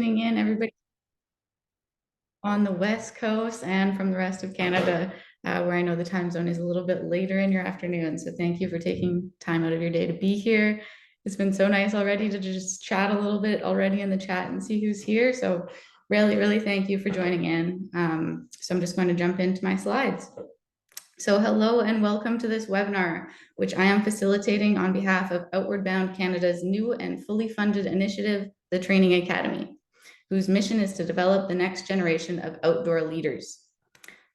tuning in, everybody on the West Coast and from the rest of Canada, where I know the time zone is a little bit later in your afternoon. So thank you for taking time out of your day to be here. It's been so nice already to just chat a little bit already in the chat and see who's here. So really thank you for joining in. So I'm just going to jump into my slides. So hello and welcome to this webinar, which I am facilitating on behalf of Outward Bound Canada's new and fully funded initiative, the Training Academy, whose mission is to develop the next generation of outdoor leaders.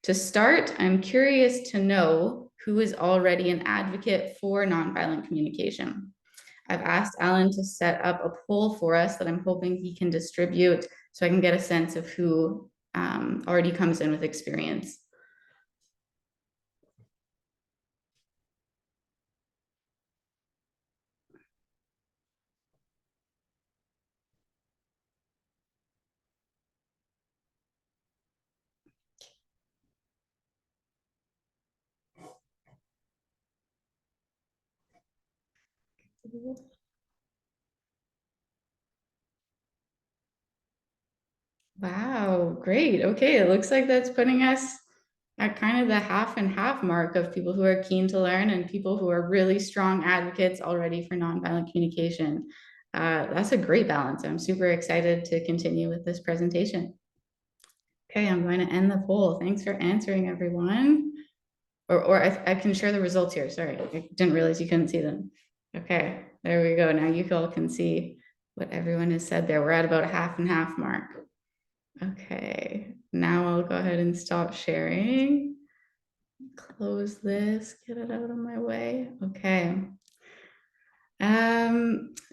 To start, I'm curious to know who is already an advocate for nonviolent communication. I've asked Alan to set up a poll for us that I'm hoping he can distribute so I can get a sense of who already comes in with experience. Wow, great. Okay, it looks like that's putting us at kind of the half and half mark of people who are keen to learn and people who are really strong advocates already for nonviolent communication. That's a great balance. I'm super excited to continue with this presentation. Okay, I'm going to end the poll. Thanks for answering, everyone. Or I can share the results here. Sorry, I didn't realize you couldn't see them. Okay, there we go. Now you all can see what everyone has said there. We're at about a half and half mark. Okay, now I'll go ahead and stop sharing. Close this, get it out of my way. Okay.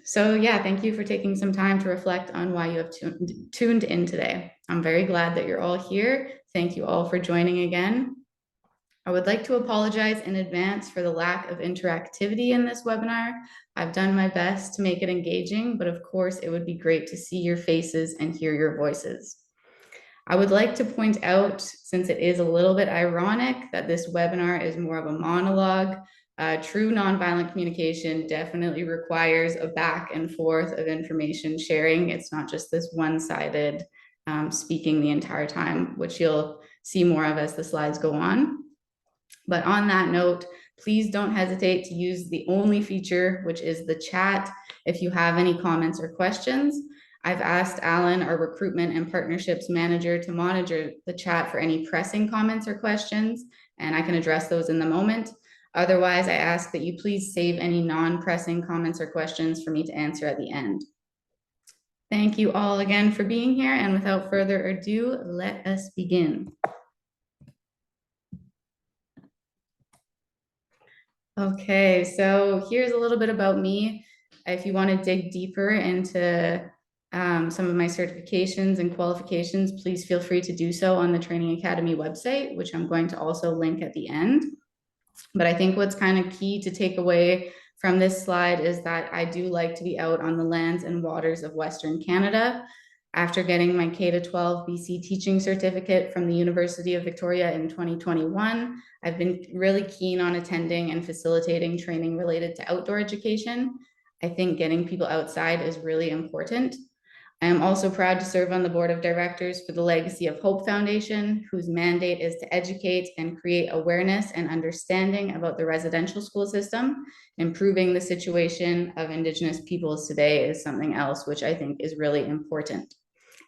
So yeah, thank you for taking some time to reflect on why you have tuned in today. I'm very glad that you're all here. Thank you all for joining again. I would like to apologize in advance for the lack of interactivity in this webinar. I've done my best to make it engaging, but of course it would be great to see your faces and hear your voices. I would like to point out, since it is a little bit ironic that this webinar is more of a monologue, true nonviolent communication definitely requires a back and forth of information sharing. It's not just this one-sided speaking the entire time, which you'll see more of as the slides go on. But on that note, please don't hesitate to use the only feature, which is the chat, if you have any comments or questions. I've asked Alan, our recruitment and partnerships manager, to monitor the chat for any pressing comments or questions, and I can address those in the moment. Otherwise, I ask that you please save any non-pressing comments or questions for me to answer at the end. Thank you all again for being here, and without further ado, let us begin. Okay, so here's a little bit about me. If you want to dig deeper into some of my certifications and qualifications, please feel free to do so on the Training Academy website, which I'm going to also link at the end. But I think what's kind of key to take away from this slide is that I do like to be out on the lands and waters of Western Canada. After getting my K-12 BC teaching certificate from the University of Victoria in 2021, I've been really keen on attending and facilitating training related to outdoor education. I think getting people outside is really important. I am also proud to serve on the board of directors for the Legacy of Hope Foundation, whose mandate is to educate and create awareness and understanding about the residential school system. Improving the situation of Indigenous peoples today is something else which I think is really important.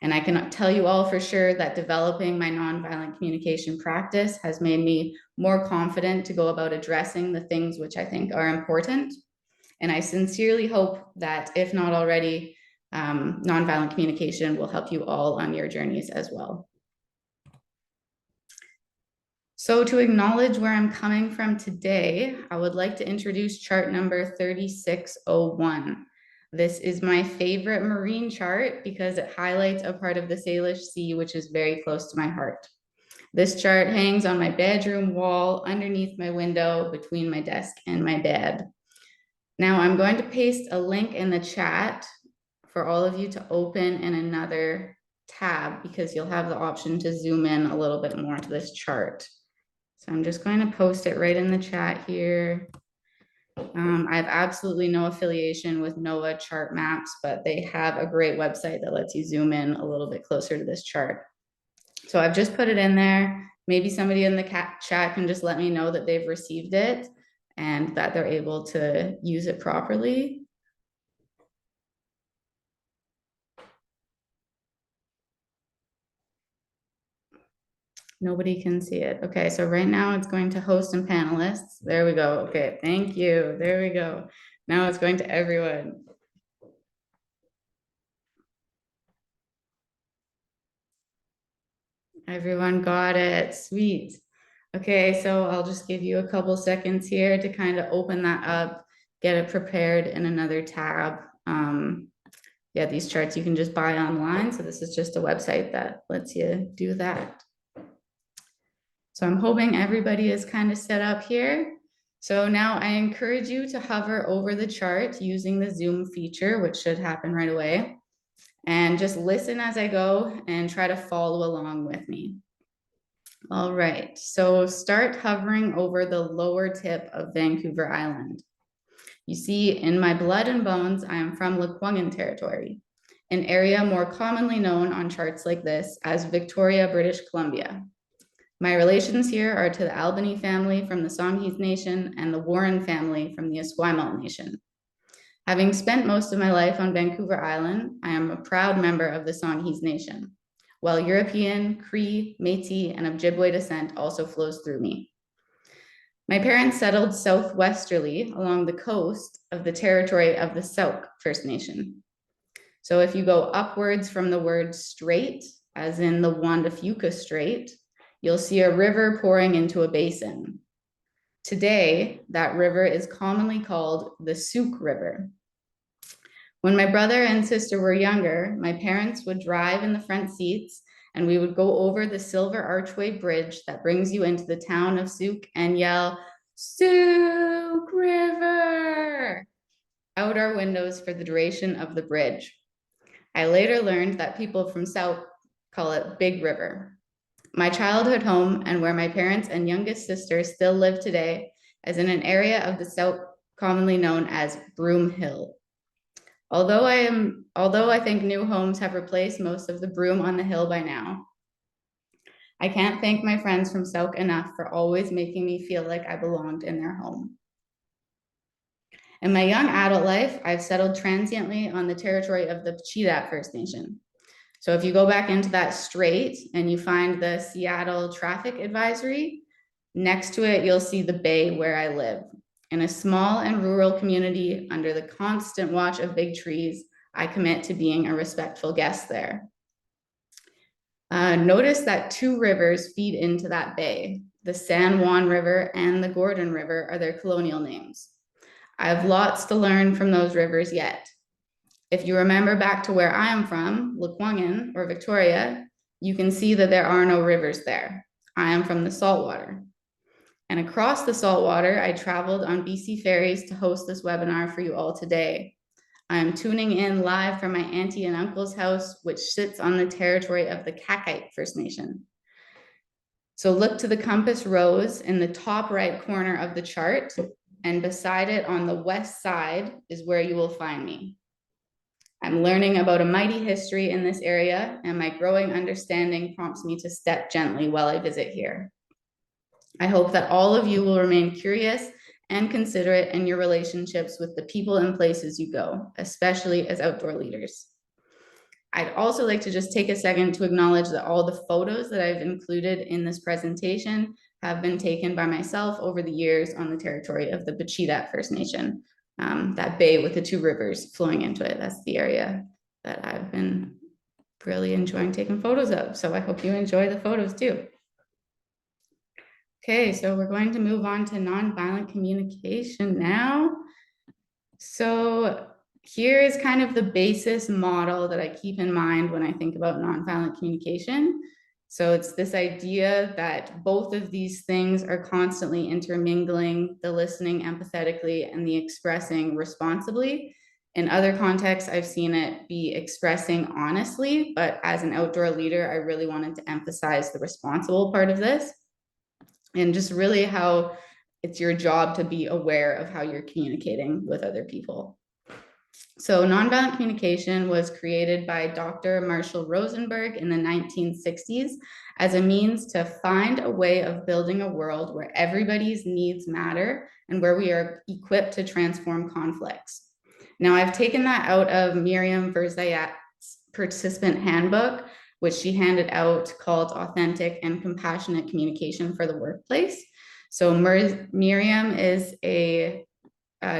And I can tell you all for sure that developing my nonviolent communication practice has made me more confident to go about addressing the things which I think are important. And I sincerely hope that, if not already, nonviolent communication will help you all on your journeys as well. So to acknowledge where I'm coming from today, I would like to introduce chart number 3601. This is my favorite marine chart because it highlights a part of the Salish Sea, which is very close to my heart. This chart hangs on my bedroom wall, underneath my window, between my desk and my bed. Now I'm going to paste a link in the chat for all of you to open in another tab because you'll have the option to zoom in a little bit more to this chart. So I'm just going to post it right in the chat here. I have absolutely no affiliation with NOAA chart maps, but they have a great website that lets you zoom in a little bit closer to this chart. So I've just put it in there. Maybe somebody in the chat can just let me know that they've received it and that they're able to use it properly. Nobody can see it. Okay, so right now it's going to host and panelists. There we go. Okay, thank you. There we go. Now it's going to everyone. Everyone got it. Sweet. Okay, so I'll just give you a couple seconds here to kind of open that up, get it prepared in another tab. Yeah, these charts you can just buy online. So this is just a website that lets you do that. So I'm hoping everybody is kind of set up here. So now I encourage you to hover over the chart using the Zoom feature, which should happen right away. And just listen as I go and try to follow along with me. All right, so start hovering over the lower tip of Vancouver Island. You see, in my blood and bones, I am from Lekwungen territory, an area more commonly known on charts like this as Victoria, British Columbia. My relations here are to the Albany family from the Songhees Nation and the Warren family from the Esquimalt Nation. Having spent most of my life on Vancouver Island, I am a proud member of the Songhees Nation, while European, Cree, Métis, and Ojibwe descent also flows through me. My parents settled southwesterly along the coast of the territory of the Sauk First Nation. So if you go upwards from the word strait, as in the Juan de Fuca Strait, you'll see a river pouring into a basin. Today, that river is commonly called the Sauk River. When my brother and sister were younger, my parents would drive in the front seats and we would go over the silver archway bridge that brings you into the town of Sauk and yell, "Sauk River!" out our windows for the duration of the bridge. I later learned that people from Sauk call it Big River. My childhood home and where my parents and youngest sister still live today is in an area of the Sauk commonly known as Broom Hill. Although I think new homes have replaced most of the broom on the hill by now, I can't thank my friends from Sauk enough for always making me feel like I belonged in their home. In my young adult life, I've settled transiently on the territory of the Cheetah First Nation. So if you go back into that strait and you find the Seattle traffic advisory, next to it, you'll see the bay where I live. In a small and rural community under the constant watch of big trees, I commit to being a respectful guest there. Notice that two rivers feed into that bay. The San Juan River and the Gordon River are their colonial names. I have lots to learn from those rivers yet. If you remember back to where I am from, Lekwungen or Victoria, you can see that there are no rivers there. I am from the saltwater. And across the saltwater, I traveled on BC ferries to host this webinar for you all today. I am tuning in live from my auntie and uncle's house, which sits on the territory of the Kakite First Nation. So look to the compass rose in the top right corner of the chart, and beside it on the west side is where you will find me. I'm learning about a mighty history in this area, and my growing understanding prompts me to step gently while I visit here. I hope that all of you will remain curious and considerate in your relationships with the people and places you go, especially as outdoor leaders. I'd also like to just take a second to acknowledge that all the photos that I've included in this presentation have been taken by myself over the years on the territory of the Bachita First Nation. That bay with the two rivers flowing into it, that's the area that I've been really enjoying taking photos of. So I hope you enjoy the photos too. Okay, so we're going to move on to nonviolent communication now. So here is kind of the basis model that I keep in mind when I think about nonviolent communication. So it's this idea that both of these things are constantly intermingling, the listening empathetically and the expressing responsibly. In other contexts, I've seen it be expressing honestly, but as an outdoor leader, I really wanted to emphasize the responsible part of this. And just really how it's your job to be aware of how you're communicating with other people. So nonviolent communication was created by Dr. Marshall Rosenberg in the 1960s as a means to find a way of building a world where everybody's needs matter and where we are equipped to transform conflicts. Now, I've taken that out of Miriam Verzayat's participant handbook, which she handed out, called Authentic and Compassionate Communication for the Workplace. So Miriam is a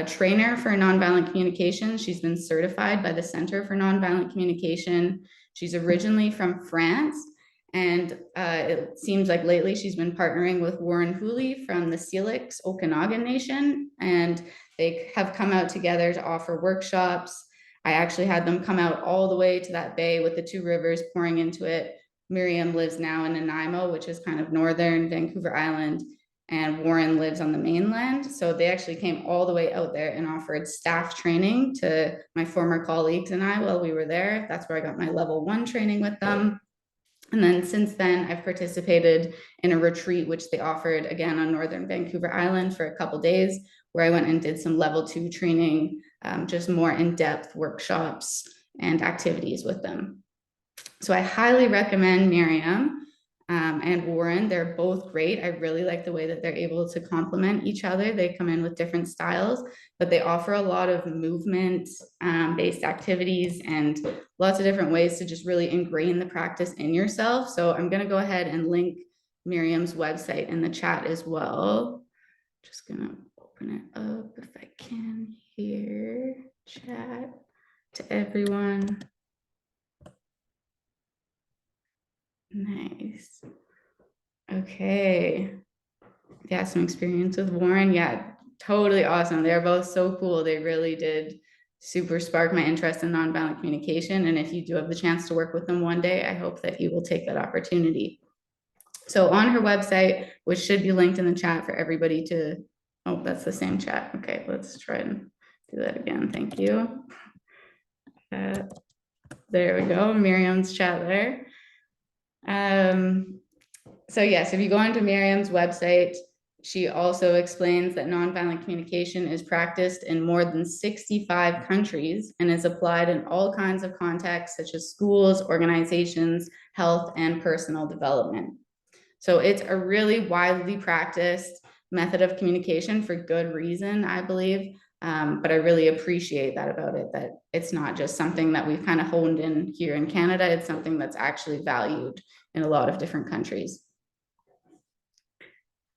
trainer for nonviolent communication. She's been certified by the Center for Nonviolent Communication. She's originally from France, and it seems like lately she's been partnering with Warren Hooley from the Syilx Okanagan Nation, and they have come out together to offer workshops. I actually had them come out all the way to that bay with the two rivers pouring into it. Miriam lives now in Nanaimo, which is kind of northern Vancouver Island, and Warren lives on the mainland. So they actually came all the way out there and offered staff training to my former colleagues and I while we were there. That's where I got my level 1 training with them. And then since then, I've participated in a retreat, which they offered again on northern Vancouver Island for a couple days, where I went and did some level 2 training, just more in-depth workshops and activities with them. So I highly recommend Miriam and Warren. They're both great. I really like the way that they're able to complement each other. They come in with different styles, but they offer a lot of movement-based activities and lots of different ways to just really ingrain the practice in yourself. So I'm going to go ahead and link Miriam's website in the chat as well. Just going to open it up if I can here. Chat to everyone. Nice. Okay. Yeah, some experience with Warren. Yeah, totally awesome. They're both so cool. They really did super spark my interest in nonviolent communication. And if you do have the chance to work with them one day, I hope that you will take that opportunity. So on her website, which should be linked in the chat for everybody to, oh, that's the same chat. Okay, let's try and do that again. Thank you. There we go, Miriam's chat there. So yes, if you go onto Miriam's website, she also explains that nonviolent communication is practiced in more than 65 countries and is applied in all kinds of contexts, such as schools, organizations, health, and personal development. So it's a really widely practiced method of communication for good reason, I believe. But I really appreciate that about it, that it's not just something that we've kind of honed in here in Canada. It's something that's actually valued in a lot of different countries.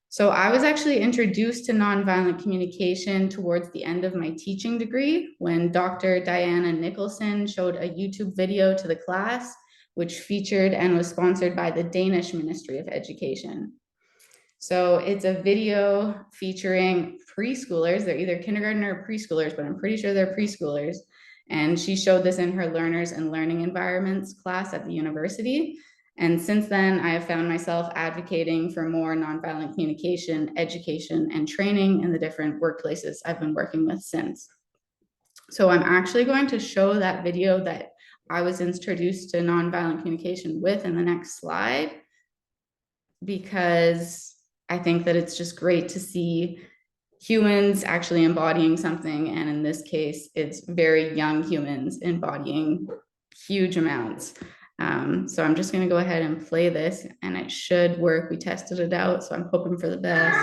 So I was actually introduced to nonviolent communication towards the end of my teaching degree when Dr. Diana Nicholson showed a YouTube video to the class, which featured and was sponsored by the Danish Ministry of Education. So it's a video featuring preschoolers. They're either kindergarten or preschoolers, but I'm pretty sure they're preschoolers. And she showed this in her learners and learning environments class at the university. And since then, I have found myself advocating for more nonviolent communication, education, and training in the different workplaces I've been working with since. So I'm actually going to show that video that I was introduced to nonviolent communication with in the next slide, because I think that it's just great to see humans actually embodying something. And in this case, it's very young humans embodying huge amounts. So I'm just going to go ahead and play this, and it should work. We tested it out, so I'm hoping for the best.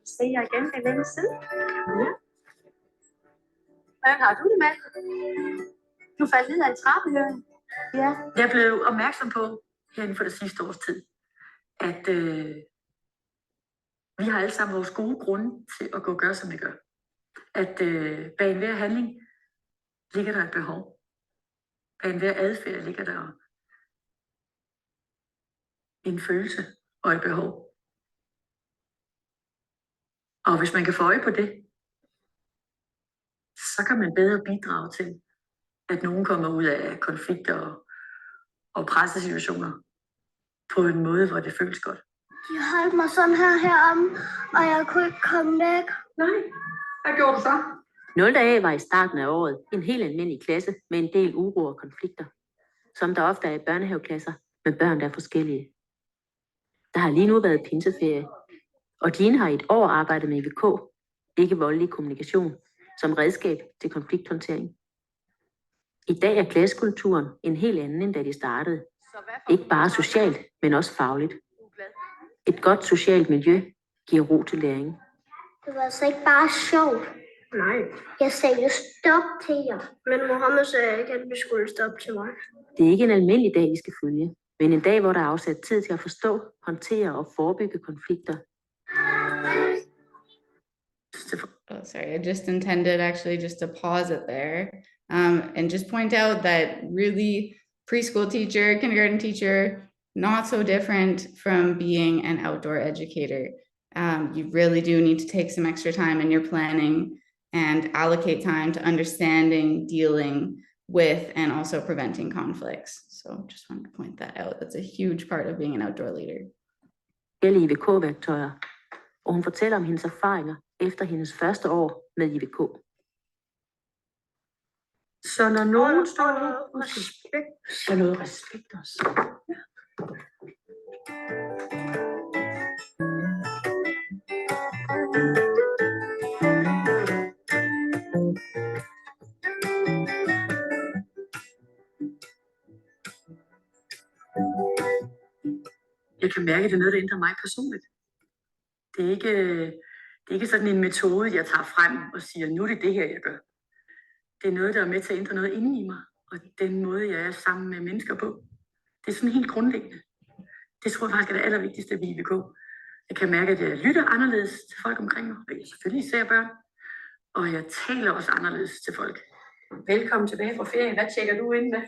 Se jer igen den anden side. Ja. Hvordan har du det med? Du faldt ned ad en trappe, Jørgen. Ja. Jeg blev opmærksom på her inden for det sidste års tid, at vi har alle sammen vores gode grunde til at gå og gøre, som vi gør. At bag enhver handling ligger der et behov. Bag enhver adfærd ligger der en følelse og et behov. Og hvis man kan få øje på det, så kan man bedre bidrage til, at nogen kommer ud af konflikter og pressesituationer på en måde, hvor det føles godt. De holdt mig sådan her herom, og jeg kunne ikke komme væk. Nej, hvad gjorde du så? 0. A var i starten af året en helt almindelig klasse med en del uro og konflikter, som der ofte er i børnehaveklasser med børn, der er forskellige. Der har lige nu været pinseferie, og Jean har i et år arbejdet med IVK, ikke voldelig kommunikation, som redskab til konflikthåndtering. I dag er klassekulturen en helt anden, end da de startede. Ikke bare socialt, men også fagligt. Et godt socialt miljø giver ro til læring. Det var altså ikke bare sjovt. Nej. Jeg sagde jo stop til jer. Men Mohammed sagde ikke, at vi skulle stoppe til mig. Det er ikke en almindelig dag, I skal følge, men en dag, hvor der er afsat tid til at forstå, håndtere og forebygge konflikter. Oh, sorry, I just intended actually just to pause it there and just point out that really preschool teacher, kindergarten teacher, not so different from being an outdoor educator. You really do need to take some extra time in your planning and allocate time to understanding, dealing with, and also preventing conflicts. So just wanted to point that out. That's a huge part of being an outdoor leader. IVK-værktøjer, og hun fortæller om hendes erfaringer efter hendes første år med IVK. Så når nogen står så noget respekt også. Jeg kan mærke, at det er noget, der ændrer mig personligt. Det er ikke sådan en metode, jeg tager frem og siger, nu er det det her, jeg gør. Det er noget, der er med til at ændre noget inde i mig, og den måde, jeg er sammen med mennesker på. Det er sådan helt grundlæggende. Det tror jeg faktisk er det allervigtigste ved IVK. Jeg kan mærke, at jeg lytter anderledes til folk omkring mig, og jeg selvfølgelig ser børn, og jeg taler også anderledes til folk. Velkommen tilbage fra ferie. Hvad tjekker du ind med?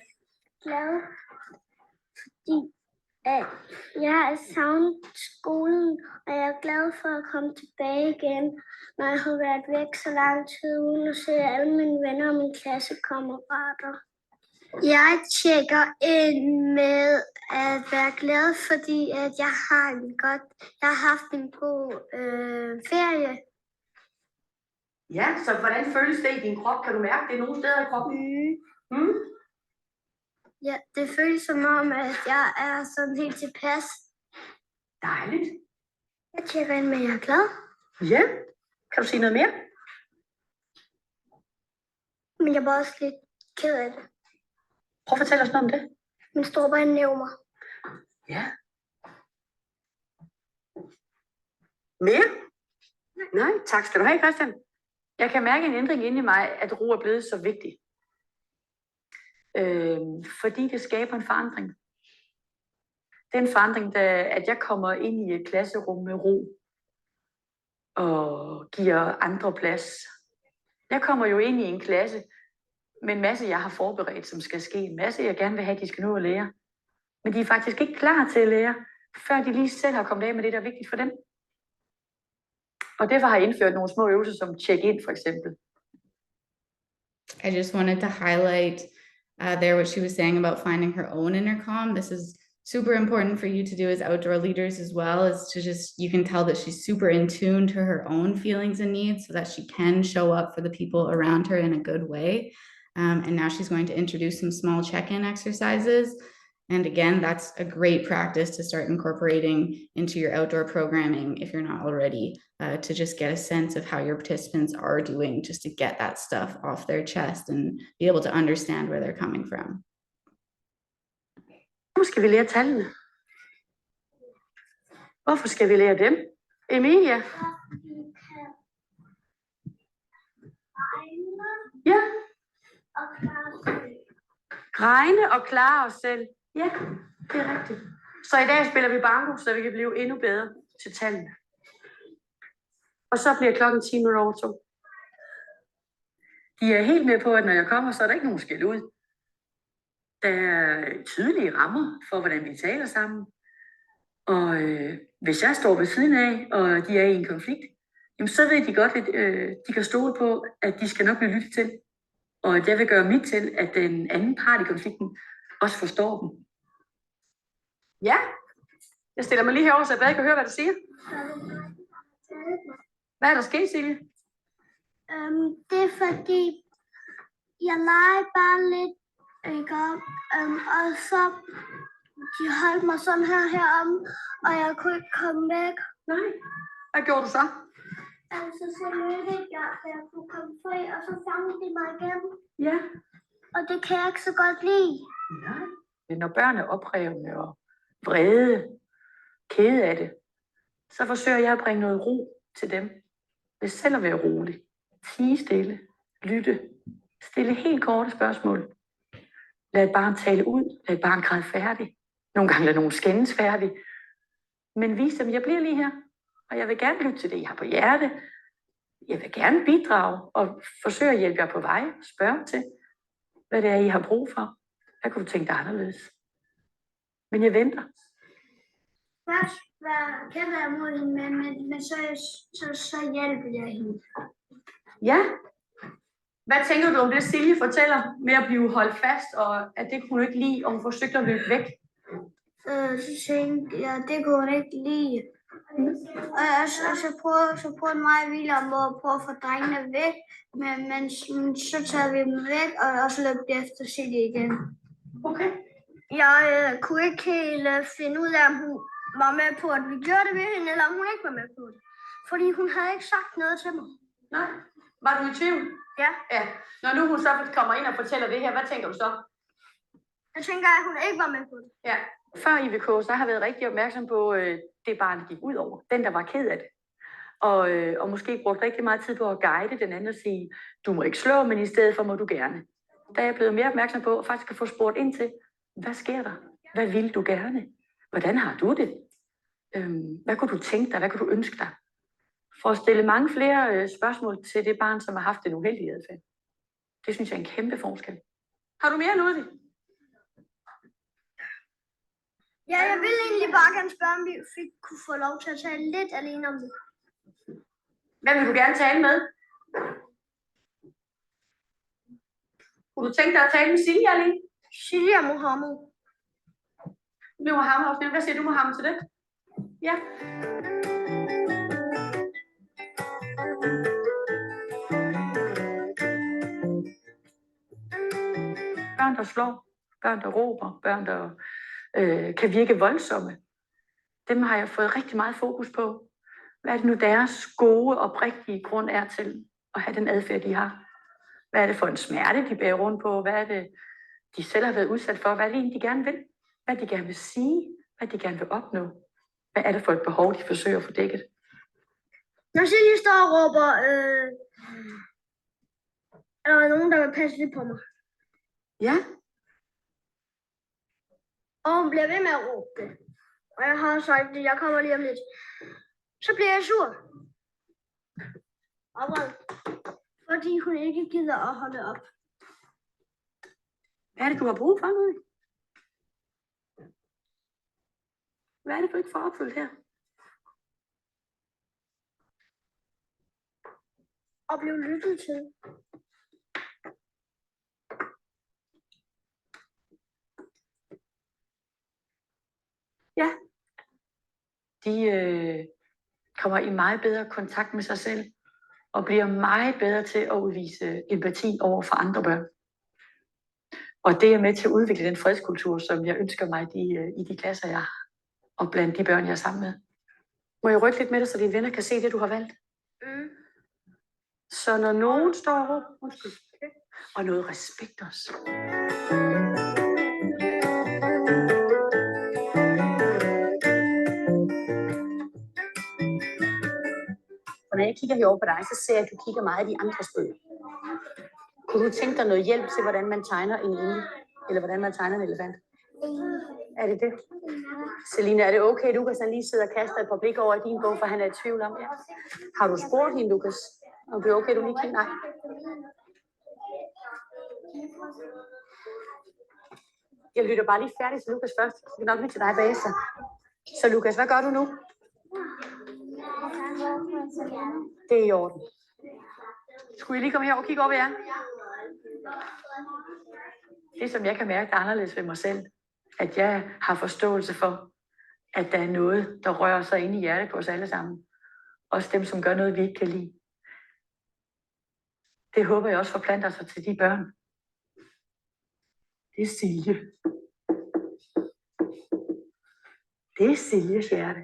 Glad. Fordi jeg har savnet skolen, og jeg er glad for at komme tilbage igen, når jeg har været væk så lang tid, uden at se alle mine venner og mine klassekammerater. Jeg tjekker ind med at være glad, fordi at jeg har haft en god ferie. Ja, så hvordan føles det i din krop? Kan du mærke det nogle steder i kroppen? Ja, det føles som om, at jeg er sådan helt tilpas. Dejligt. Jeg tjekker ind med, at jeg er glad. Ja, kan du sige noget mere? Men jeg var også lidt ked af det. Prøv at fortælle os noget om det. Min storebror nævner mig. Ja. Mere? Nej, tak skal du have, Christian. Jeg kan mærke en ændring inde i mig, at ro er blevet så vigtig. Fordi det skaber en forandring. Det er en forandring, at jeg kommer ind i et klasserum med ro og giver andre plads. Jeg kommer jo ind i en klasse med en masse, jeg har forberedt, som skal ske. En masse, jeg gerne vil have, de skal nå at lære. Men de er faktisk ikke klar til at lære, før de lige selv har kommet af med det, der er vigtigt for dem. Og derfor har jeg indført nogle små øvelser som check-in for eksempel. I just wanted to highlight there what she was saying about finding her own inner calm. This is super important for you to do as outdoor leaders as well, is to just, you can tell that she's super in tune to her own feelings and needs so that she can show up for the people around her in a good way. And now she's going to introduce some small check-in exercises. And again, that's a great practice to start incorporating into your outdoor programming if you're not already, to just get a sense of how your participants are doing, just to get that stuff off their chest and be able to understand where they're coming from. Nu skal vi lære tallene. Hvorfor skal vi lære dem? Emilia? Ja. Regne og klare os selv. Ja, det er rigtigt. Så i dag spiller vi banko, så vi kan blive endnu bedre til tallene. Og så bliver klokken 10 minutter over 2. De er helt med på, at når jeg kommer, så er der ikke nogen skæld ud. Der er tydelige rammer for, hvordan vi taler sammen. Og hvis jeg står ved siden af, og de er i en konflikt, jamen så ved de godt, at de kan stole på, at de skal nok blive lyttet til. Og at jeg vil gøre mit til, at den anden part i konflikten også forstår dem. Ja, jeg stiller mig lige herover, så jeg bedre kan høre, hvad du siger. Hvad er der sket, Silje? Det er fordi, jeg legede bare lidt, ikke? Og så de holdt mig sådan her herom, og jeg kunne ikke komme væk. Nej. Hvad gjorde du så? Altså, så mødte jeg, at jeg kunne komme fri, og så fangede de mig igen. Ja. Og det kan jeg ikke så godt lide. Nej. Men når børn er oprevne og vrede, kede af det, så forsøger jeg at bringe noget ro til dem. Ved selv at være rolig. Tie stille. Lytte. Stille helt korte spørgsmål. Lad et barn tale ud. Lad et barn græde færdig. Nogle gange lad nogen skændes færdig. Men vis dem, jeg bliver lige her. Og jeg vil gerne lytte til det, I har på hjerte. Jeg vil gerne bidrage og forsøge at hjælpe jer på vej. Spørge til, hvad det er, I har brug for. Hvad kunne du tænke dig anderledes? Men jeg venter. Først kender jeg mod hende, men så hjælper jeg hende. Ja. Hvad tænker du om det, Silje fortæller med at blive holdt fast, og at det kunne hun ikke lide, og hun forsøgte at løbe væk? Så tænkte jeg, det kunne hun ikke lide. Og så prøvede mig og William at prøve at få drengene væk, men så tager vi dem væk, og så løb de efter Silje igen. Okay. Jeg kunne ikke helt finde ud af, om hun var med på, at vi gjorde det ved hende, eller om hun ikke var med på det. Fordi hun havde ikke sagt noget til mig. Nej. Var du i tvivl? Ja. Ja. Når nu hun så kommer ind og fortæller det her, hvad tænker du så? Jeg tænker, at hun ikke var med på det. Ja. Før IVK, så har jeg været rigtig opmærksom på det barn, der gik ud over. Den, der var ked af det. Og måske brugt rigtig meget tid på at guide den anden og sige, du må ikke slå, men i stedet for må du gerne. Der er jeg blevet mere opmærksom på faktisk at få spurgt ind til, hvad sker der? Hvad vil du gerne? Hvordan har du det? Hvad kunne du tænke dig? Hvad kunne du ønske dig? For at stille mange flere spørgsmål til det barn, som har haft en uheldig adfærd. Det synes jeg er en kæmpe forskel. Har du mere Ludvig? Ja, jeg ville egentlig bare gerne spørge, om vi kunne få lov til at tale lidt alene om det. Hvem vil du gerne tale med? Kunne du tænke dig at tale med Silje alene? Silje og Mohammed. Nu er Mohammed også. Hvad siger du, Mohammed, til det? Ja. Børn, der slår, børn, der råber, børn, der kan virke voldsomme. Dem har jeg fået rigtig meget fokus på. Hvad er det nu deres gode, oprigtige grund er til at have den adfærd, de har? Hvad er det for en smerte, de bærer rundt på? Hvad er det, de selv har været udsat for? Hvad er det egentlig, de gerne vil? Hvad de gerne vil sige? Hvad de gerne vil opnå? Hvad er det for et behov, de forsøger at få dækket? Når Silje står og råber, er der nogen, der vil passe lidt på mig. Ja. Og hun bliver ved med at råbe det. Og jeg har sagt, at jeg kommer lige om lidt. Så bliver jeg sur. Og vred. Fordi hun ikke gider at holde op. Hvad er det, du har brug for nu? Hvad er det, du ikke får opfyldt her? Og blive lyttet til. Ja. De kommer i meget bedre kontakt med sig selv, og bliver meget bedre til at udvise empati over for andre børn. Og det er med til at udvikle den fredskultur, som jeg ønsker mig i de klasser, jeg har, og blandt de børn, jeg er sammen med. Må jeg rykke lidt med dig, så dine venner kan se det, du har valgt? Mm. Så når nogen står og råber, og noget respekt også. Og når jeg kigger herover på dig, så ser jeg, at du kigger meget i de andres bøger. Kunne du tænke dig noget hjælp til, hvordan man tegner en engel? Eller hvordan man tegner en elefant? Er det det? Selina, er det okay, du kan lige sidde og kaste et par blik over i din bog, for han er i tvivl om? Ja. Har du spurgt hende, Lukas? Om det er okay, du lige kigger? Nej. Jeg lytter bare lige færdig til Lukas først. Jeg skal nok lige til dig bagefter. Så Lukas, hvad gør du nu? Det er i orden. Skulle I lige komme her og kigge over jer? Det, som jeg kan mærke, der er anderledes ved mig selv, at jeg har forståelse for, at der er noget, der rører sig ind i hjertet på os alle sammen. Også dem, som gør noget, vi ikke kan lide. Det håber jeg også forplanter sig til de børn. Det er Silje. Det er Siljes hjerte.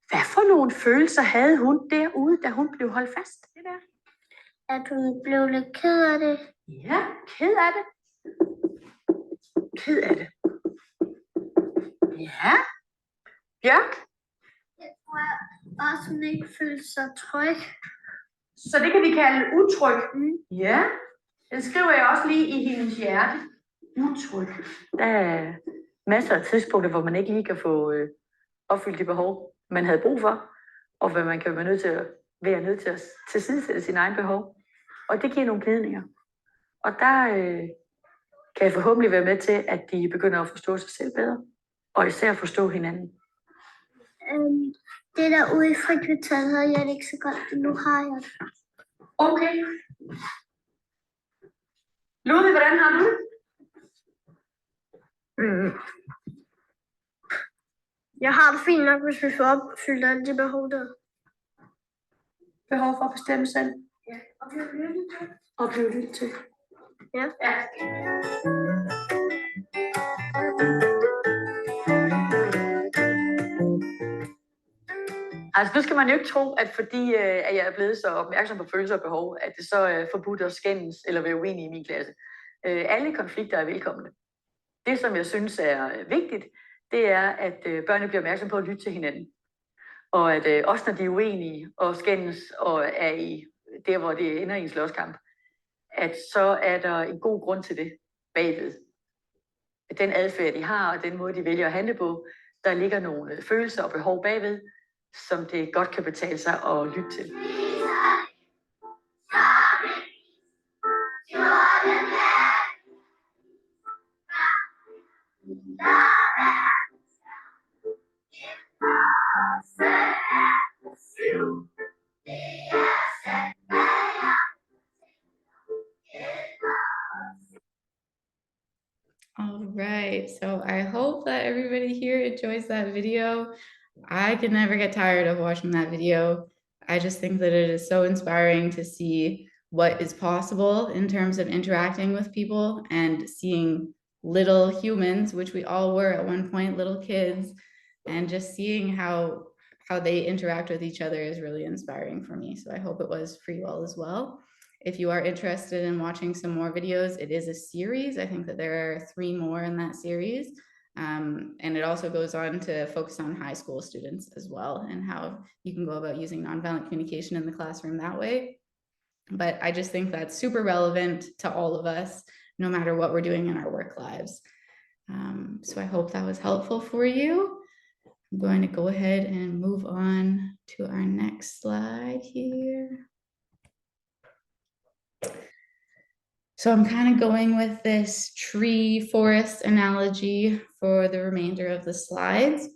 Hvad for nogle følelser havde hun derude, da hun blev holdt fast? Det der? At hun blev lidt ked af det. Ja, ked af det. Ked af det. Ja. Bjørk? Jeg tror også, hun ikke følte sig tryg. Så det kan vi kalde utryg. Ja, den skriver jeg også lige i hendes hjerte. Utryg. Der er masser af tidspunkter, hvor man ikke lige kan få opfyldt de behov, man havde brug for, og hvad man kan være nødt til at tilsidesætte sine egne behov. Og det giver nogle gnidninger. Og der kan jeg forhåbentlig være med til, at de begynder at forstå sig selv bedre, og især forstå hinanden. Det der ude i frikvarteret havde jeg det ikke så godt, men nu har jeg det. Okay. Ludvig, hvordan har du det? Jeg har det fint nok, hvis vi får opfyldt alle de behov der. Behov for at bestemme selv. Ja, og blive lyttet til. Og blive lyttet til. Ja. Ja. Altså, nu skal man jo ikke tro, at fordi at jeg er blevet så opmærksom på følelser og behov, at det så er forbudt at skændes eller være uenig i min klasse. Alle konflikter er velkomne. Det, som jeg synes er vigtigt, det er, at børnene bliver opmærksom på at lytte til hinanden. Og at også når de er uenige og skændes og er i der, hvor det ender i en slåskamp, at så er der en god grund til det bagved. Den adfærd, de har, og den måde, de vælger at handle på, der ligger nogle følelser og behov bagved, som det godt kan betale sig at lytte til. All right, so I hope that everybody here enjoys that video. I could never get tired of watching that video. I just think that it is so inspiring to see what is possible in terms of interacting with people and seeing little humans, which we all were at one point, little kids, and just seeing how they interact with each other is really inspiring for me. So I hope it was for you all as well. If you are interested in watching some more videos, it is a series. I think that there are 3 more in that series. And it also goes on to focus on high school students as well and how you can go about using nonviolent communication in the classroom that way. But I just think that's super relevant to all of us, no matter what we're doing in our work lives. So I hope that was helpful for you. I'm going to go ahead and move on to our next slide here. So I'm kind of going with this tree forest analogy for the remainder of the slides.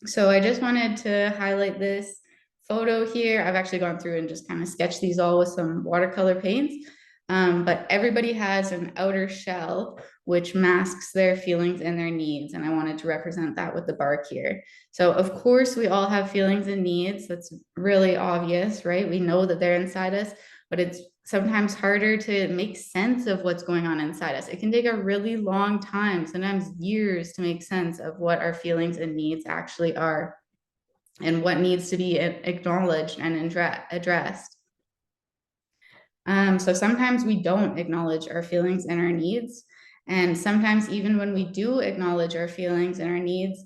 So I just wanted to highlight this photo here. I've actually gone through and just kind of sketched these all with some watercolor paints. But everybody has an outer shell which masks their feelings and their needs. And I wanted to represent that with the bark here. So of course we all have feelings and needs. That's really obvious, right? We know that they're inside us, but it's sometimes harder to make sense of what's going on inside us. It can take a really long time, sometimes years, to make sense of what our feelings and needs actually are and what needs to be acknowledged and addressed. So sometimes we don't acknowledge our feelings and our needs. And sometimes even when we do acknowledge our feelings and our needs,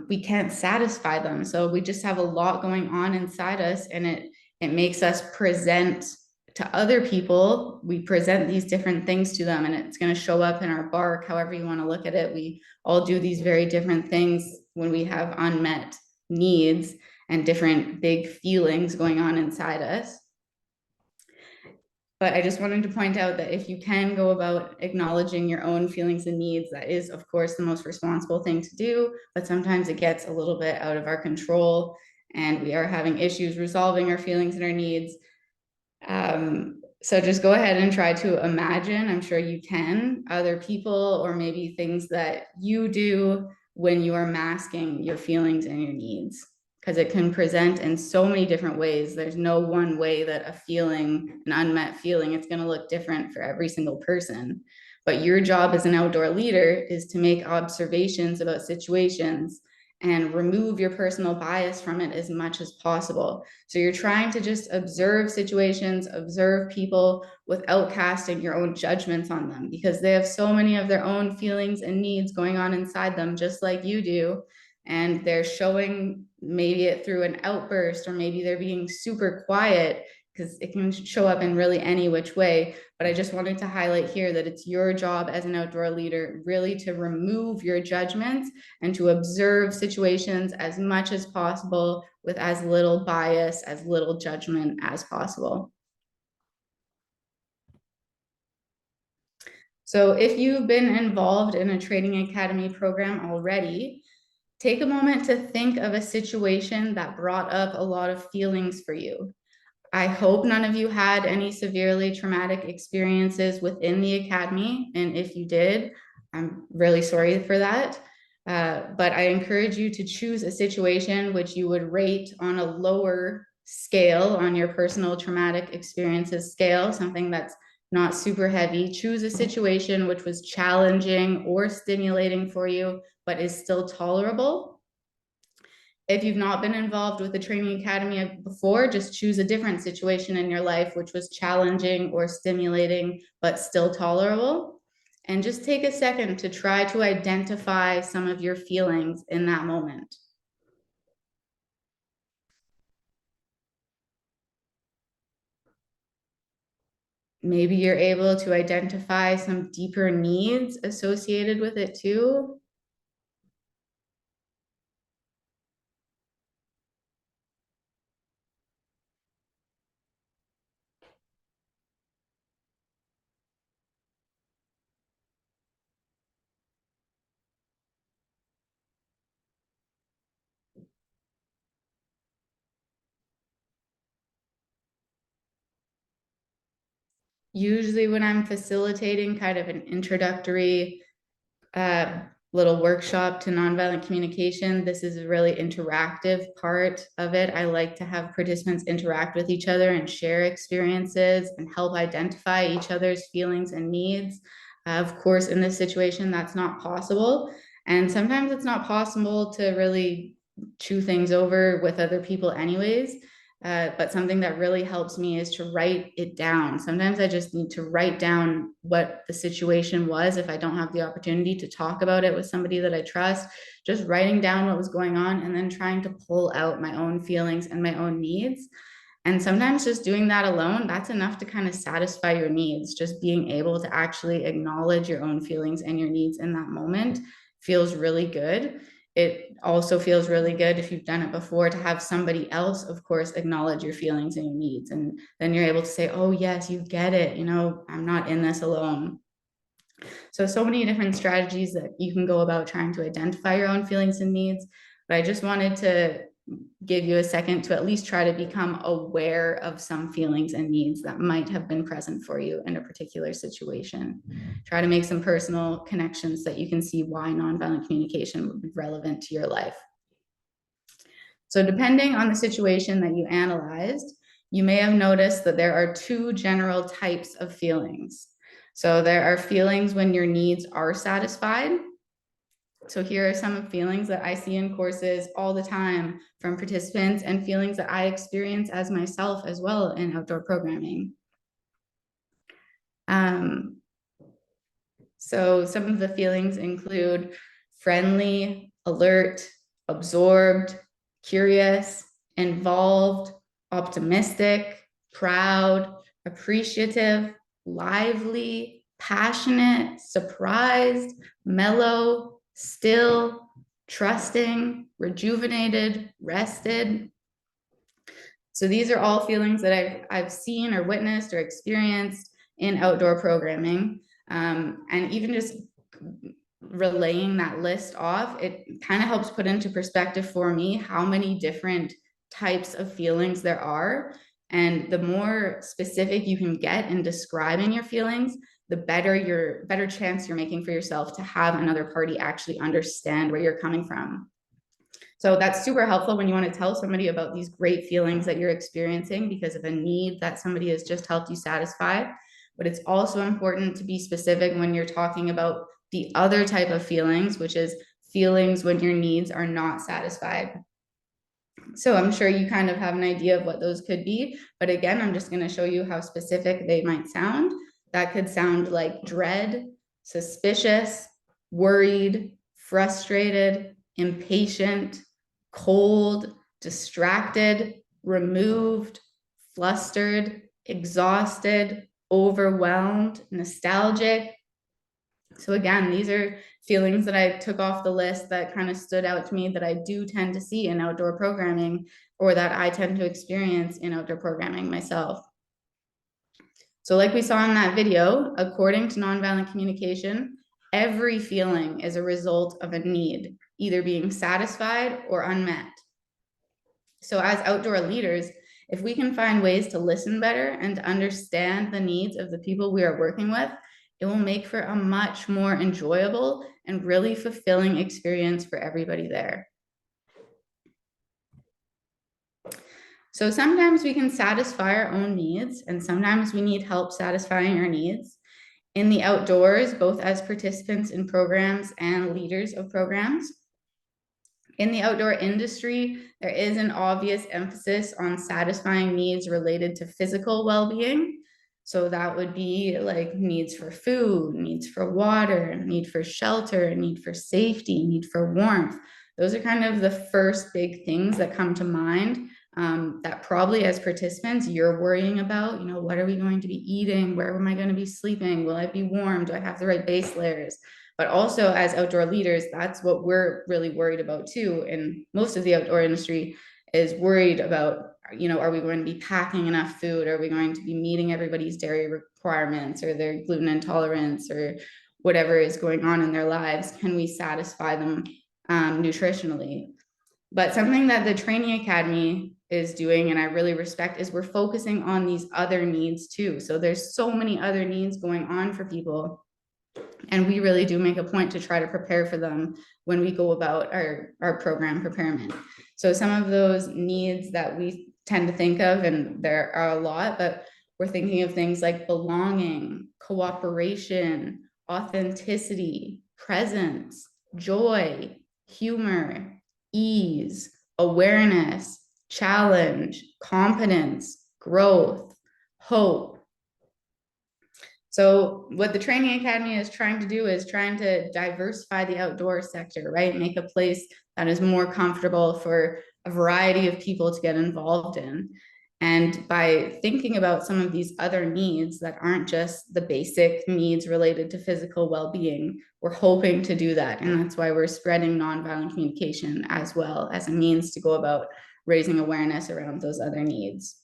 we can't satisfy them. So we just have a lot going on inside us, and it makes us present to other people. We present these different things to them, and it's going to show up in our bark, however you want to look at it. We all do these very different things when we have unmet needs and different big feelings going on inside us. But I just wanted to point out that if you can go about acknowledging your own feelings and needs, that is, of course, the most responsible thing to do. But sometimes it gets a little bit out of our control, and we are having issues resolving our feelings and our needs. So just go ahead and try to imagine, I'm sure you can, other people or maybe things that you do when you are masking your feelings and your needs. because it can present in so many different ways. There's no one way that a feeling, an unmet feeling, it's going to look different for every single person. But your job as an outdoor leader is to make observations about situations and remove your personal bias from it as much as possible. So you're trying to just observe situations, observe people without casting your own judgments on them, because they have so many of their own feelings and needs going on inside them, just like you do. And they're showing maybe it through an outburst, or maybe they're being super quiet, because it can show up in really any which way. But I just wanted to highlight here that it's your job as an outdoor leader really to remove your judgments and to observe situations as much as possible with as little bias, as little judgment as possible. So if you've been involved in a training academy program already, take a moment to think of a situation that brought up a lot of feelings for you. I hope none of you had any severely traumatic experiences within the academy. And if you did, I'm really sorry for that. But I encourage you to choose a situation which you would rate on a lower scale on your personal traumatic experiences scale, something that's not super heavy. Choose a situation which was challenging or stimulating for you, but is still tolerable. If you've not been involved with the training academy before, just choose a different situation in your life which was challenging or stimulating, but still tolerable. And just take a second to try to identify some of your feelings in that moment. Maybe you're able to identify some deeper needs associated with it too. Usually when I'm facilitating kind of an introductory little workshop to nonviolent communication, this is a really interactive part of it. I like to have participants interact with each other and share experiences and help identify each other's feelings and needs. Of course, in this situation, that's not possible. And sometimes it's not possible to really chew things over with other people anyways. But something that really helps me is to write it down. Sometimes I just need to write down what the situation was if I don't have the opportunity to talk about it with somebody that I trust. Just writing down what was going on and then trying to pull out my own feelings and my own needs. And sometimes just doing that alone, that's enough to kind of satisfy your needs. Just being able to actually acknowledge your own feelings and your needs in that moment feels really good. It also feels really good if you've done it before to have somebody else, of course, acknowledge your feelings and your needs. And then you're able to say, oh, yes, you get it. You know, I'm not in this alone. So many different strategies that you can go about trying to identify your own feelings and needs. But I just wanted to give you a second to at least try to become aware of some feelings and needs that might have been present for you in a particular situation. Try to make some personal connections that you can see why nonviolent communication would be relevant to your life. So depending on the situation that you analyzed, you may have noticed that there are two general types of feelings. So there are feelings when your needs are satisfied. So here are some feelings that I see in courses all the time from participants, and feelings that I experience as myself as well in outdoor programming. So some of the feelings include friendly, alert, absorbed, curious, involved, optimistic, proud, appreciative, lively, passionate, surprised, mellow, still, trusting, rejuvenated, rested. So these are all feelings that I've seen or witnessed or experienced in outdoor programming. And even just relaying that list off, it kind of helps put into perspective for me how many different types of feelings there are. And the more specific you can get in describing your feelings, the better chance you're making for yourself to have another party actually understand where you're coming from. So that's super helpful when you want to tell somebody about these great feelings that you're experiencing because of a need that somebody has just helped you satisfy. But it's also important to be specific when you're talking about the other type of feelings, which is feelings when your needs are not satisfied. So I'm sure you kind of have an idea of what those could be. But again, I'm just going to show you how specific they might sound. That could sound like dread, suspicious, worried, frustrated, impatient, cold, distracted, removed, flustered, exhausted, overwhelmed, nostalgic. So again, these are feelings that I took off the list that kind of stood out to me that I do tend to see in outdoor programming, or that I tend to experience in outdoor programming myself. So like we saw in that video, according to nonviolent communication, every feeling is a result of a need, either being satisfied or unmet. So as outdoor leaders, if we can find ways to listen better and to understand the needs of the people we are working with, it will make for a much more enjoyable and really fulfilling experience for everybody there. So sometimes we can satisfy our own needs, and sometimes we need help satisfying our needs in the outdoors, both as participants in programs and leaders of programs. In the outdoor industry, there is an obvious emphasis on satisfying needs related to physical well-being. So that would be like needs for food, needs for water, need for shelter, need for safety, need for warmth. Those are kind of the first big things that come to mind that probably as participants you're worrying about. What are we going to be eating? Where am I going to be sleeping? Will I be warm? Do I have the right base layers? But also as outdoor leaders, that's what we're really worried about too. And most of the outdoor industry is worried about, are we going to be packing enough food? Are we going to be meeting everybody's dairy requirements or their gluten intolerance or whatever is going on in their lives? Can we satisfy them nutritionally? But something that the Training Academy is doing, and I really respect, is we're focusing on these other needs too. So there's so many other needs going on for people. And we really do make a point to try to prepare for them when we go about our program preparement. So some of those needs that we tend to think of, and there are a lot, but we're thinking of things like belonging, cooperation, authenticity, presence, joy, humor, ease, awareness, challenge, competence, growth, hope. So what the Training Academy is trying to do is trying to diversify the outdoor sector, right? Make a place that is more comfortable for a variety of people to get involved in. And by thinking about some of these other needs that aren't just the basic needs related to physical well-being, we're hoping to do that. And that's why we're spreading nonviolent communication as well as a means to go about raising awareness around those other needs.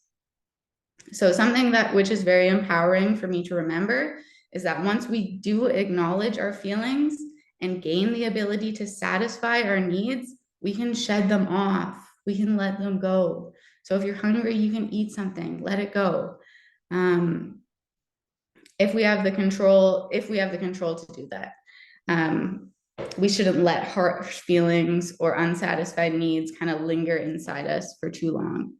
So something which is very empowering for me to remember is that once we do acknowledge our feelings and gain the ability to satisfy our needs, we can shed them off. We can let them go. So if you're hungry, you can eat something, let it go. If we have the control to do that. We shouldn't let harsh feelings or unsatisfied needs kind of linger inside us for too long.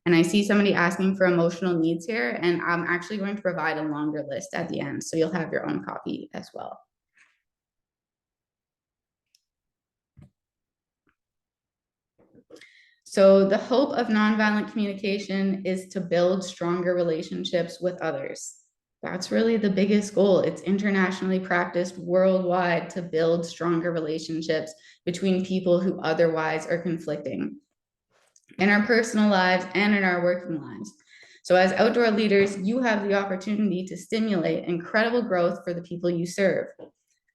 And I see somebody asking for emotional needs here, and I'm actually going to provide a longer list at the end, so you'll have your own copy as well. So the hope of nonviolent communication is to build stronger relationships with others. That's really the biggest goal. It's internationally practiced worldwide to build stronger relationships between people who otherwise are conflicting in our personal lives and in our working lives. So as outdoor leaders, you have the opportunity to stimulate incredible growth for the people you serve.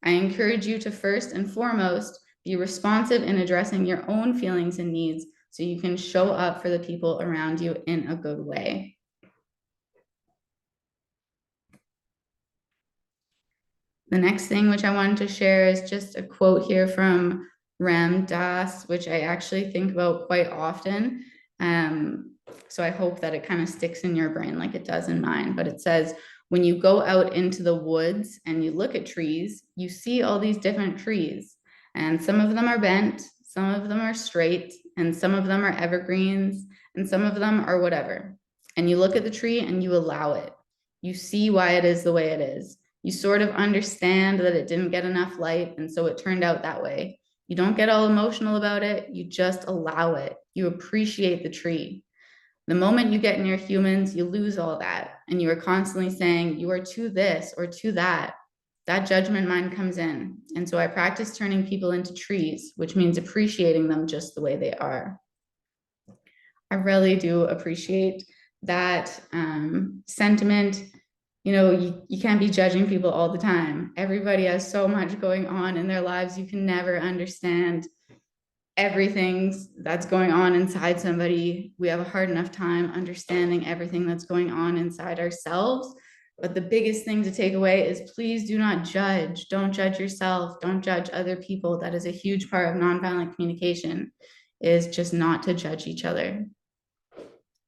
I encourage you to first and foremost be responsive in addressing your own feelings and needs so you can show up for the people around you in a good way. The next thing which I wanted to share is just a quote here from Ram Dass, which I actually think about quite often. So I hope that it kind of sticks in your brain like it does in mine. But it says, when you go out into the woods and you look at trees, you see all these different trees. And some of them are bent, some of them are straight, and some of them are evergreens, and some of them are whatever. And you look at the tree and you allow it. You see why it is the way it is. You sort of understand that it didn't get enough light, and so it turned out that way. You don't get all emotional about it. You just allow it. You appreciate the tree. The moment you get near humans, you lose all that. And you are constantly saying, you are to this or to that. That judgment mind comes in. And so I practice turning people into trees, which means appreciating them just the way they are. I really do appreciate that sentiment. You know, you can't be judging people all the time. Everybody has so much going on in their lives. You can never understand everything that's going on inside somebody. We have a hard enough time understanding everything that's going on inside ourselves. But the biggest thing to take away is please do not judge. Don't judge yourself. Don't judge other people. That is a huge part of nonviolent communication, is just not to judge each other.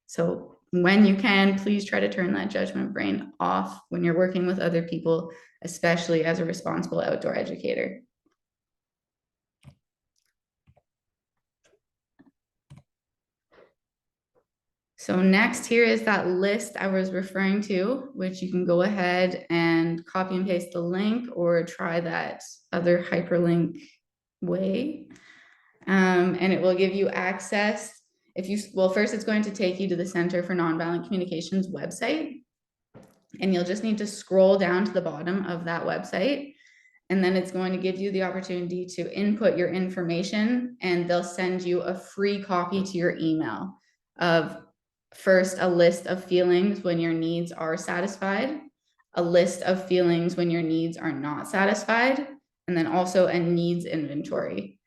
So when you can, please try to turn that judgment brain off when you're working with other people, especially as a responsible outdoor educator. So next here is that list I was referring to, which you can go ahead and copy and paste the link or try that other hyperlink way. And it will give you access. Well, first it's going to take you to the Center for Nonviolent Communication's website. And you'll just need to scroll down to the bottom of that website. And then it's going to give you the opportunity to input your information, and they'll send you a free copy to your email of first a list of feelings when your needs are satisfied, a list of feelings when your needs are not satisfied, and then also a needs inventory.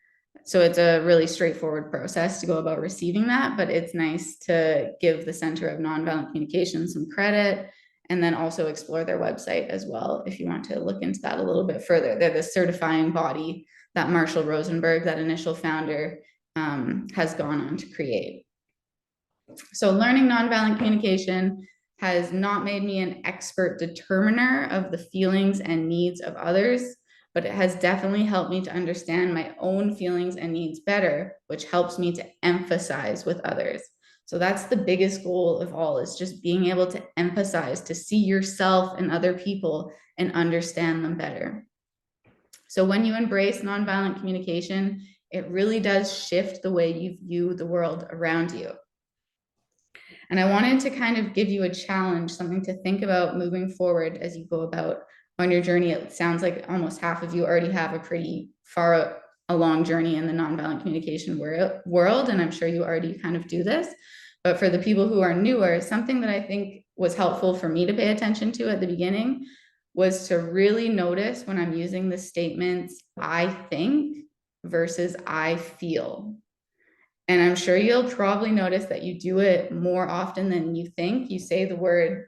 So it's a really straightforward process to go about receiving that, but it's nice to give the Center of Nonviolent Communication some credit, and then also explore their website as well if you want to look into that a little bit further. They're the certifying body that Marshall Rosenberg, that initial founder, has gone on to create. So learning nonviolent communication has not made me an expert determiner of the feelings and needs of others, but it has definitely helped me to understand my own feelings and needs better, which helps me to emphasize with others. So that's the biggest goal of all, is just being able to empathize, to see yourself and other people and understand them better. So when you embrace nonviolent communication, it really does shift the way you view the world around you. And I wanted to kind of give you a challenge, something to think about moving forward as you go about on your journey. It sounds like almost half of you already have a pretty far along journey in the nonviolent communication world, and I'm sure you already kind of do this. But for the people who are newer, something that I think was helpful for me to pay attention to at the beginning was to really notice when I'm using the statements "I think" versus "I feel." And I'm sure you'll probably notice that you do it more often than you think. You say the word,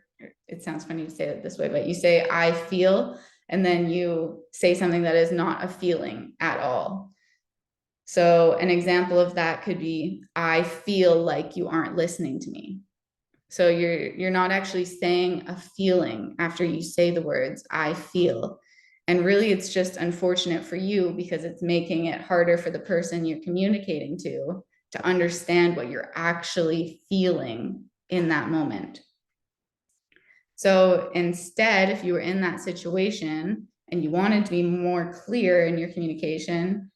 it sounds funny to say it this way, but you say "I feel," and then you say something that is not a feeling at all. So an example of that could be, "I feel like you aren't listening to me." So you're not actually saying a feeling after you say the words "I feel." And really, it's just unfortunate for you because it's making it harder for the person you're communicating to understand what you're actually feeling in that moment. So instead, if you were in that situation and you wanted to be more clear in your communication,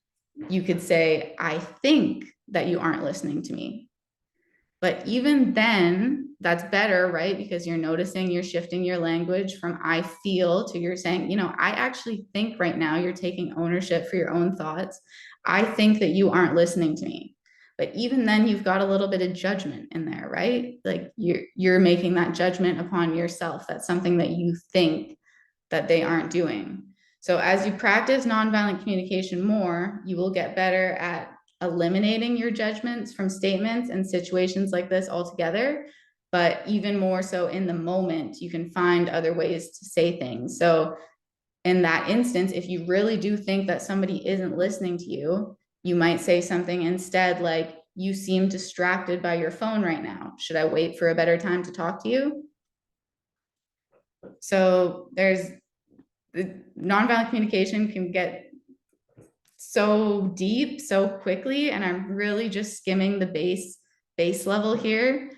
you could say, "I think that you aren't listening to me." But even then, that's better, right? Because you're noticing, you're shifting your language from "I feel" to you're saying, "I actually think right now you're taking ownership for your own thoughts. I think that you aren't listening to me." But even then, you've got a little bit of judgment in there, right? Like you're making that judgment upon yourself. That's something that you think that they aren't doing. So as you practice nonviolent communication more, you will get better at eliminating your judgments from statements and situations like this altogether. But even more so in the moment, you can find other ways to say things. So in that instance, if you really do think that somebody isn't listening to you, you might say something instead like, "You seem distracted by your phone right now. Should I wait for a better time to talk to you?" So there's the nonviolent communication can get so deep so quickly, and I'm really just skimming the base level here.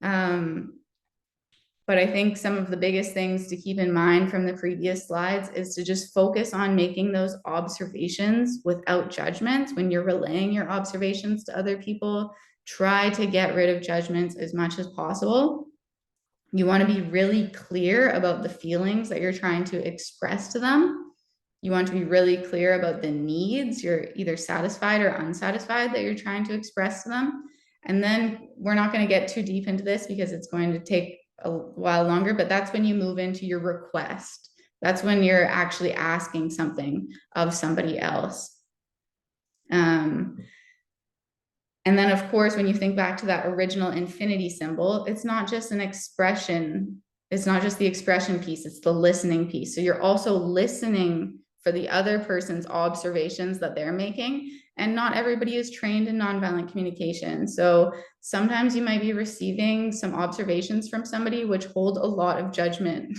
But I think some of the biggest things to keep in mind from the previous slides is to just focus on making those observations without judgments. When you're relaying your observations to other people, try to get rid of judgments as much as possible. You want to be really clear about the feelings that you're trying to express to them. You want to be really clear about the needs you're either satisfied or unsatisfied that you're trying to express to them. And then we're not going to get too deep into this because it's going to take a while longer, but that's when you move into your request. That's when you're actually asking something of somebody else. And then, of course, when you think back to that original infinity symbol, it's not just an expression. It's not just the expression piece, it's the listening piece. So you're also listening for the other person's observations that they're making. And not everybody is trained in nonviolent communication. So sometimes you might be receiving some observations from somebody which hold a lot of judgment.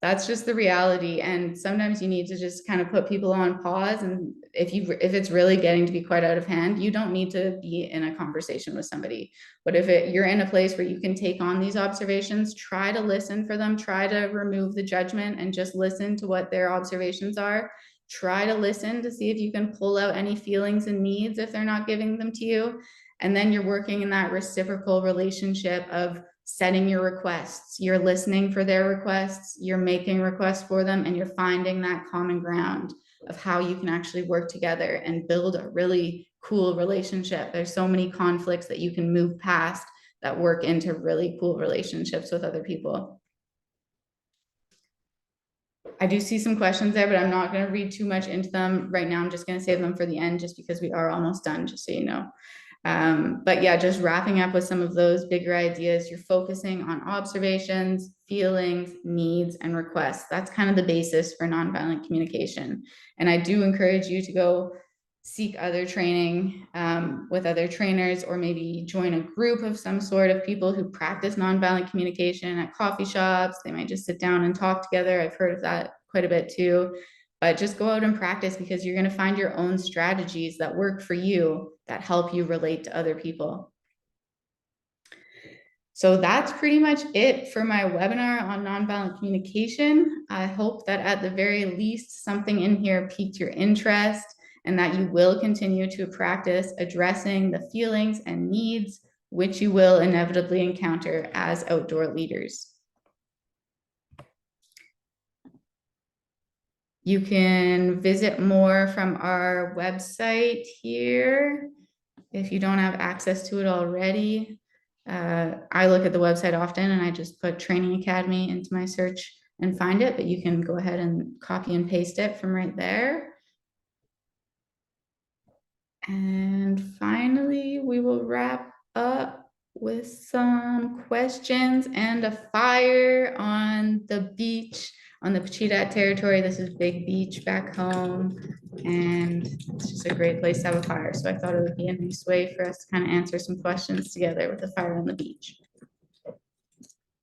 That's just the reality. And sometimes you need to just kind of put people on pause. And if it's really getting to be quite out of hand, you don't need to be in a conversation with somebody. But if you're in a place where you can take on these observations, try to listen for them, try to remove the judgment and just listen to what their observations are. Try to listen to see if you can pull out any feelings and needs if they're not giving them to you. And then you're working in that reciprocal relationship of setting your requests. You're listening for their requests, you're making requests for them, and you're finding that common ground of how you can actually work together and build a really cool relationship. There's so many conflicts that you can move past that work into really cool relationships with other people. I do see some questions there, but I'm not going to read too much into them right now. I'm just going to save them for the end just because we are almost done, just so you know. But yeah, just wrapping up with some of those bigger ideas, you're focusing on observations, feelings, needs, and requests. That's kind of the basis for nonviolent communication. And I do encourage you to go seek other training with other trainers, or maybe join a group of some sort of people who practice nonviolent communication at coffee shops. They might just sit down and talk together. I've heard of that quite a bit too. But just go out and practice, because you're going to find your own strategies that work for you that help you relate to other people. So that's pretty much it for my webinar on nonviolent communication. I hope that at the very least something in here piqued your interest, and that you will continue to practice addressing the feelings and needs which you will inevitably encounter as outdoor leaders. You can visit more from our website here if you don't have access to it already. I look at the website often and I just put Training Academy into my search and find it, but you can go ahead and copy and paste it from right there. And finally, we will wrap up with some questions and a fire on the beach, on the Pacheedaht territory. This is Big Beach back home, and it's just a great place to have a fire. So I thought it would be a nice way for us to kind of answer some questions together with a fire on the beach.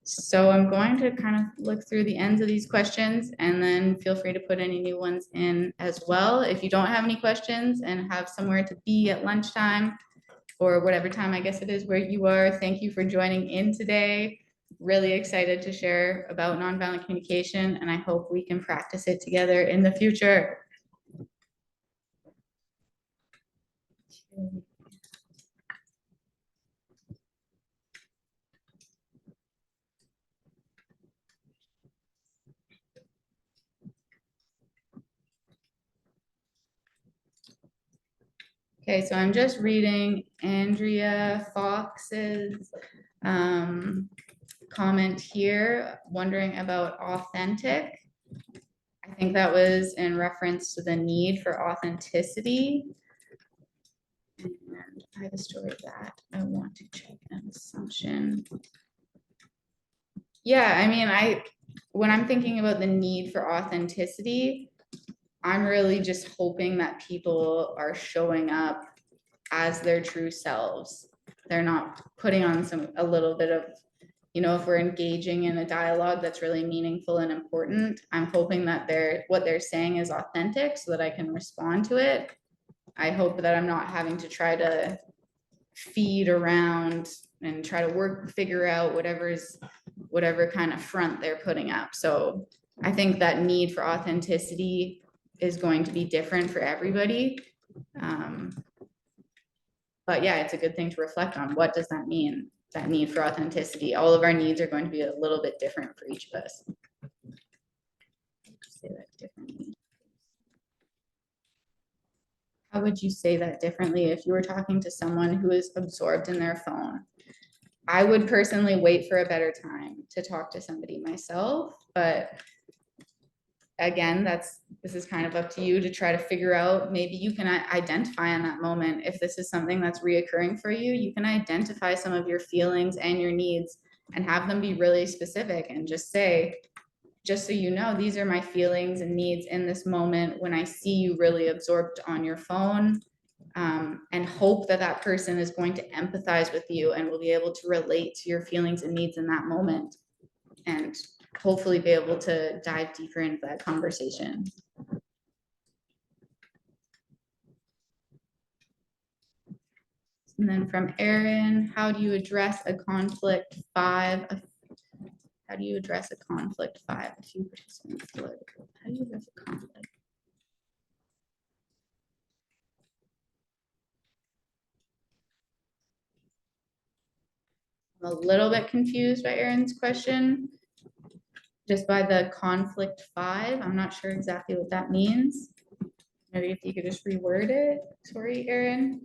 So I'm going to kind of look through the ends of these questions, and then feel free to put any new ones in as well. If you don't have any questions and have somewhere to be at lunchtime or whatever time I guess it is where you are, thank you for joining in today. Really excited to share about nonviolent communication, and I hope we can practice it together in the future. Okay, so I'm just reading Andrea Fox's comment here, wondering about authentic. I think that was in reference to the need for authenticity. And I have a story of that I want to check an assumption. Yeah, I mean, when I'm thinking about the need for authenticity, I'm really just hoping that people are showing up as their true selves. They're not putting on a little bit of, you know, if we're engaging in a dialogue that's really meaningful and important, I'm hoping that what they're saying is authentic so that I can respond to it. I hope that I'm not having to try to feed around and try to figure out whatever kind of front they're putting up. So I think that need for authenticity is going to be different for everybody. But yeah, it's a good thing to reflect on. What does that mean? That need for authenticity. All of our needs are going to be a little bit different for each of us. Say that differently. How would you say that differently if you were talking to someone who is absorbed in their phone? I would personally wait for a better time to talk to somebody myself, but again, this is kind of up to you to try to figure out. Maybe you can identify in that moment if this is something that's reoccurring for you. You can identify some of your feelings and your needs and have them be really specific and just say, just so you know, these are my feelings and needs in this moment when I see you really absorbed on your phone, and hope that that person is going to empathize with you and will be able to relate to your feelings and needs in that moment, and hopefully be able to dive deeper into that conversation. And then from Erin, how do you address a conflict 5? How do you address a conflict 5? A few participants. How do you address a conflict? I'm a little bit confused by Erin's question. Just by the conflict 5, I'm not sure exactly what that means. Maybe if you could just reword it. Sorry, Erin.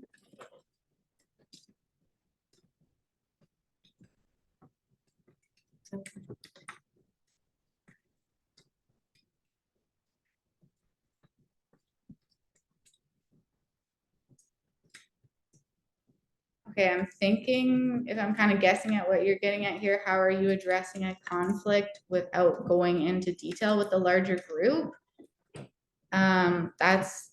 Okay, I'm thinking, if I'm kind of guessing at what you're getting at here, how are you addressing a conflict without going into detail with the larger group? That's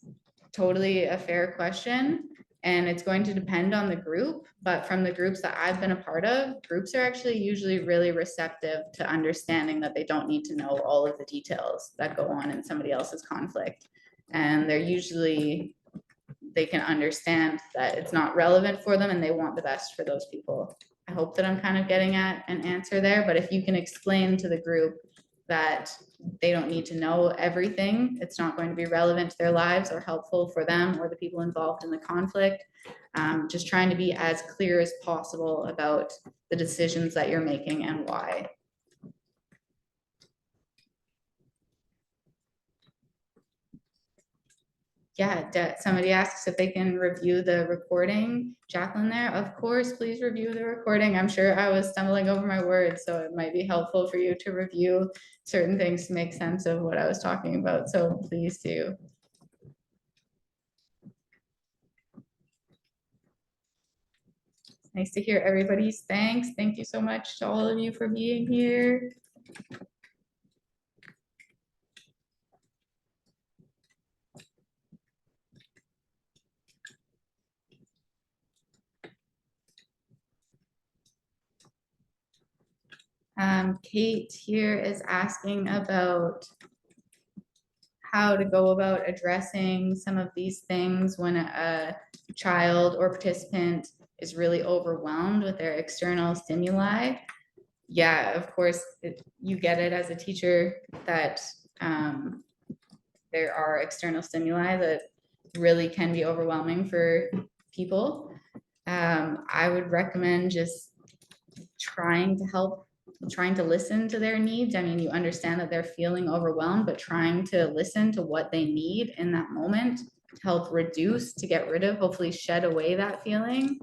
totally a fair question. And it's going to depend on the group, but from the groups that I've been a part of, groups are actually usually really receptive to understanding that they don't need to know all of the details that go on in somebody else's conflict. And they can understand that it's not relevant for them and they want the best for those people. I hope that I'm kind of getting at an answer there, but if you can explain to the group that they don't need to know everything, it's not going to be relevant to their lives or helpful for them or the people involved in the conflict. Just trying to be as clear as possible about the decisions that you're making and why. Yeah, somebody asks if they can review the recording. Jacqueline there, of course, please review the recording. I'm sure I was stumbling over my words, so it might be helpful for you to review certain things to make sense of what I was talking about, so please do. Nice to hear everybody's thanks. Thank you so much to all of you for being here. Kate here is asking about how to go about addressing some of these things when a child or participant is really overwhelmed with their external stimuli. Yeah, of course, you get it as a teacher that there are external stimuli that really can be overwhelming for people. I would recommend just trying to listen to their needs. I mean, you understand that they're feeling overwhelmed, but trying to listen to what they need in that moment to help reduce, to get rid of, hopefully shed away that feeling.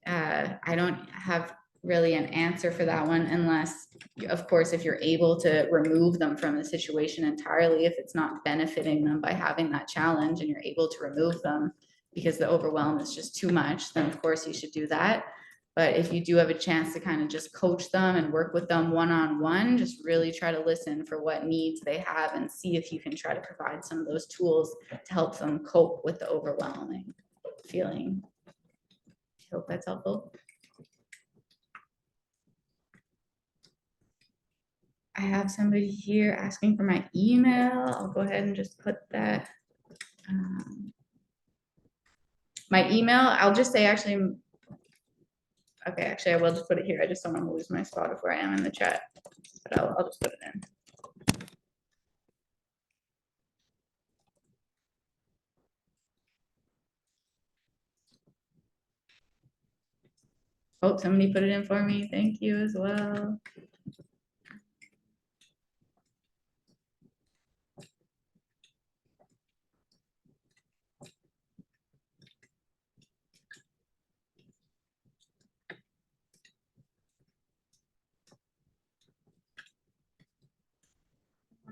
I don't have really an answer for that one unless, of course, if you're able to remove them from the situation entirely, if it's not benefiting them by having that challenge and you're able to remove them because the overwhelm is just too much, then of course you should do that. But if you do have a chance to kind of just coach them and work with them one-on-one, just really try to listen for what needs they have and see if you can try to provide some of those tools to help them cope with the overwhelming feeling. I hope that's helpful. I have somebody here asking for my email. I'll go ahead and just put that. My email, I'll just say actually, okay, actually, I will just put it here. I just don't want to lose my spot of where I am in the chat, but I'll just put it in. Oh, somebody put it in for me. Thank you as well.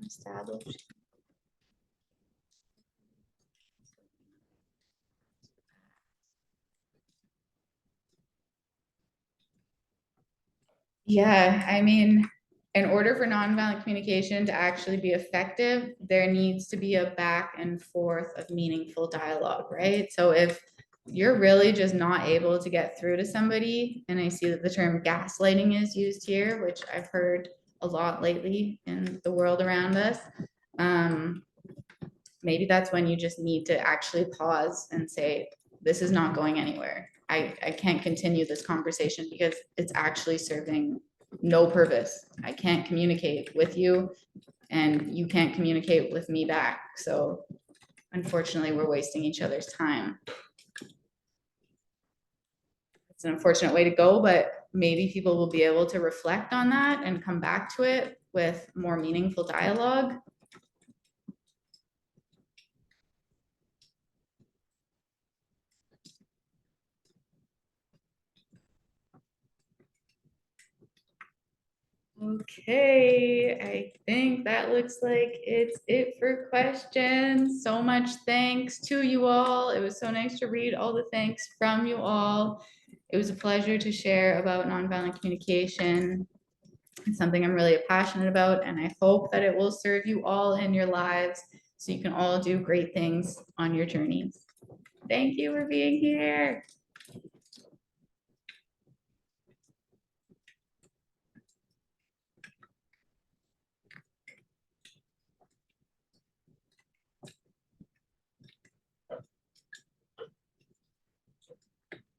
Established. Yeah, I mean, in order for nonviolent communication to actually be effective, there needs to be a back and forth of meaningful dialogue, right? So if you're really just not able to get through to somebody, and I see that the term gaslighting is used here, which I've heard a lot lately in the world around us, maybe that's when you just need to actually pause and say, this is not going anywhere. I can't continue this conversation because it's actually serving no purpose. I can't communicate with you and you can't communicate with me back. So unfortunately, we're wasting each other's time. It's an unfortunate way to go, but maybe people will be able to reflect on that and come back to it with more meaningful dialogue. Okay, I think that looks like it's it for questions. So much thanks to you all. It was so nice to read all the thanks from you all. It was a pleasure to share about nonviolent communication. It's something I'm really passionate about, and I hope that it will serve you all in your lives so you can all do great things on your journeys. Thank you for being here.